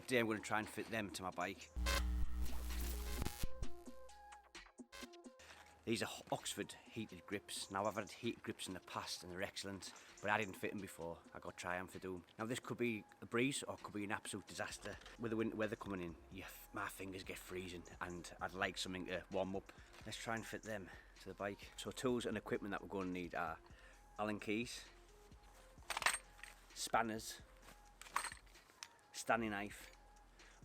today I'm going to try and fit them to my bike. These are Oxford heated grips. Now I've had heated grips in the past and they're excellent, but I didn't fit them before. I got to try them for doom. Now this could be a breeze or it could be an absolute disaster. With the winter weather coming in, my fingers get freezing and I'd like something to warm up. Let's try and fit them to the bike. So tools and equipment that we're going to need are Allen keys, spanners, Stanley knife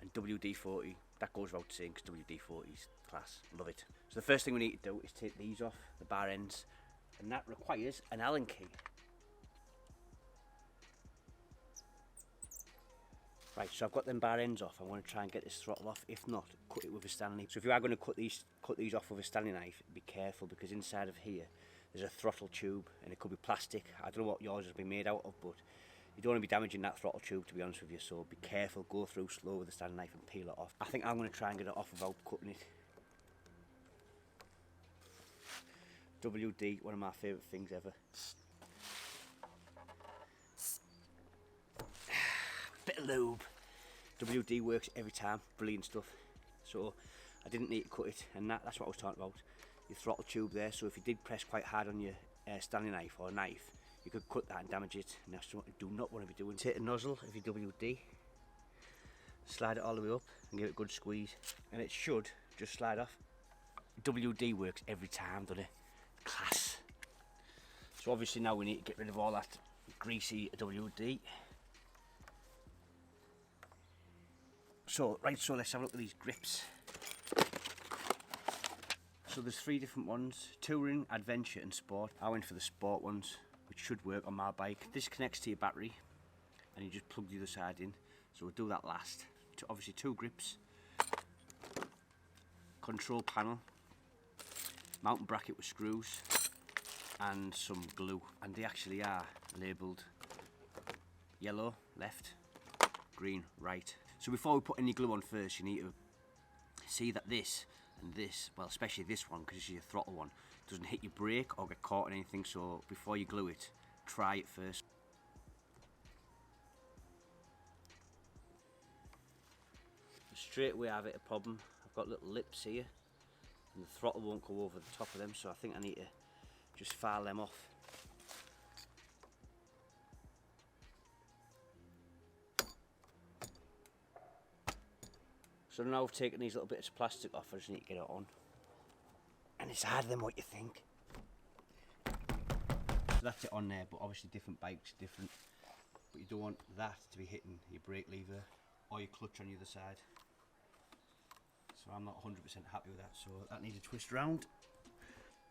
and WD-40. That goes without saying because WD-40's class, love it. So the first thing we need to do is take these off the bar ends, and that requires an Allen key. Right, so I've got them bar ends off. I want to try and get this throttle off. If not, cut it with a Stanley. So if you are going to cut these off with a Stanley knife, be careful because inside of here there's a throttle tube and it could be plastic. I don't know what yours has been made out of, but you don't want to be damaging that throttle tube, to be honest with you, so be careful, go through slow with the Stanley knife and peel it off. I think I'm going to try and get it off without cutting it. WD, one of my favourite things ever. Bit of lube. WD works every time, brilliant stuff. So I didn't need to cut it, and that's what I was talking about. Your throttle tube there, so if you did press quite hard on your Stanley knife or knife, you could cut that and damage it, and that's what you do not want to be doing. Take the nozzle of your WD, slide it all the way up and give it a good squeeze, and it should just slide off. WD works every time, doesn't it? Class. So obviously now we need to get rid of all that greasy WD. So let's have a look at these grips. So there's 3 different ones: touring, adventure and sport. I went for the sport ones, which should work on my bike. This connects to your battery and you just plug the other side in, so we'll do that last. Obviously 2 grips, control panel, mountain bracket with screws and some glue, and they actually are labelled yellow left, green right. So before we put any glue on first, you need to see that this and this, well especially this one because this is your throttle one, doesn't hit your brake or get caught in anything, so before you glue it, try it first. Straight away I have a problem. I've got little lips here and the throttle won't go over the top of them, so I think I need to just file them off. So now I've taken these little bits of plastic off, I just need to get it on. And it's harder than what you think. So that's it on there, but obviously different bikes, different. But you don't want that to be hitting your brake lever or your clutch on the other side. So I'm not 100% happy with that, so that needs a twist round.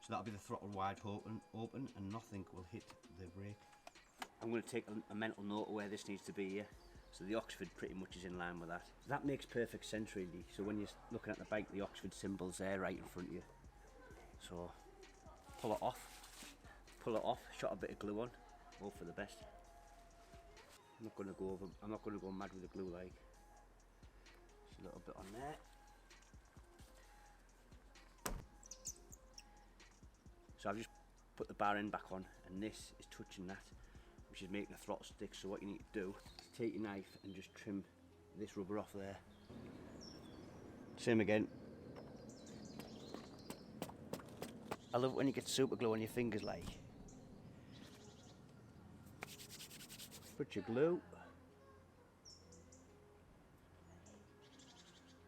So that'll be the throttle wide open and nothing will hit the brake. I'm going to take a mental note of where this needs to be here. So the Oxford pretty much is in line with that. That makes perfect sense really. So when you're looking at the bike, the Oxford symbol's there right in front of you. So pull it off, shot a bit of glue on, hope for the best. I'm not going to go mad with the glue like. Just a little bit on there. So I've just put the bar end back on and this is touching that, which is making the throttle stick. So what you need to do is take your knife and just trim this rubber off there. Same again. I love it when you get super glue on your fingers like. Put your glue.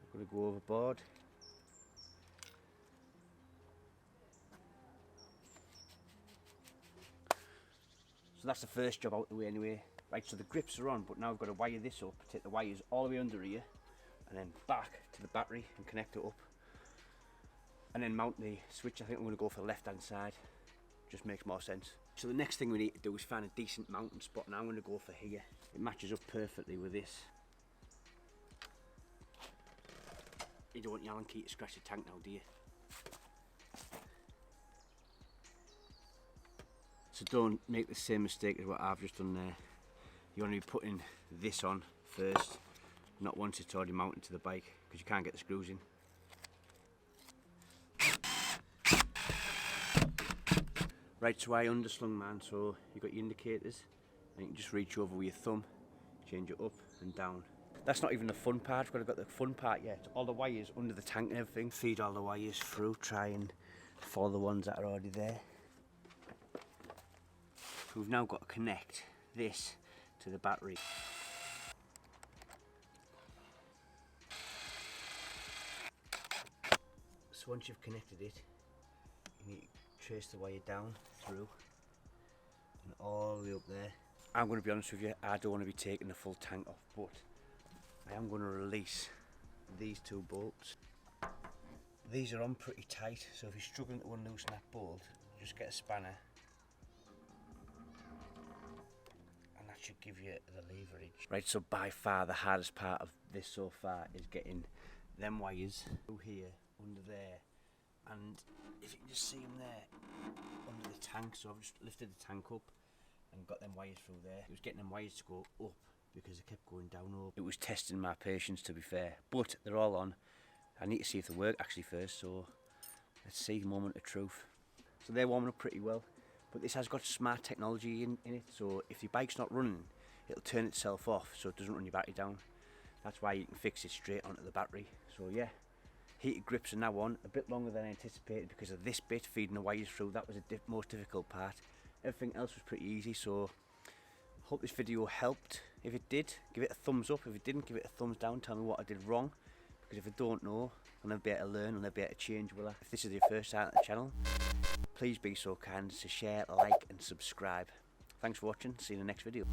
I'm going to go overboard. So that's the first job out the way anyway. Right, so the grips are on, but now I've got to wire this up, take the wires all the way under here, and then back to the battery and connect it up. And then mount the switch. I think I'm going to go for the left hand side, just makes more sense. So the next thing we need to do is find a decent mounting spot, and I'm going to go for here. It matches up perfectly with this. You don't want your Allen key to scratch the tank now, do you? So don't make the same mistake as what I've just done there. You want to be putting this on first, not once it's already mounted to the bike, because you can't get the screws in. Right, so I underslung mine, so you've got your indicators, and you can just reach over with your thumb, change it up and down. That's not even the fun part. We've got the fun part yet. All the wires under the tank and everything. Feed all the wires through, try and follow the ones that are already there. We've now got to connect this to the battery. So once you've connected it, you need to trace the wire down through and all the way up there. I'm going to be honest with you, I don't want to be taking the full tank off, but I am going to release these two bolts. These are on pretty tight, so if you're struggling to unloosen that bolt, just get a spanner and that should give you the leverage. Right, so by far the hardest part of this so far is getting them wires through here, under there, and if you can just see them there, under the tank. So I've just lifted the tank up and got them wires through there. It was getting them wires to go up because they kept going down up. It was testing my patience, to be fair, but they're all on. I need to see if they work actually first, so let's see the moment of truth. So they're warming up pretty well, but this has got smart technology in it, so if your bike's not running, it'll turn itself off so it doesn't run your battery down. That's why you can fix it straight onto the battery. So yeah, heated grips are now on, a bit longer than I anticipated because of this bit, feeding the wires through. That was the most difficult part. Everything else was pretty easy, so hope this video helped. If it did, give it a thumbs up. If it didn't, give it a thumbs down. Tell me what I did wrong, because if I don't know, I'll never be able to learn, I'll never be able to change, will I? If this is your first time on the channel, please be so kind to share, like and subscribe. Thanks for watching, see you in the next video.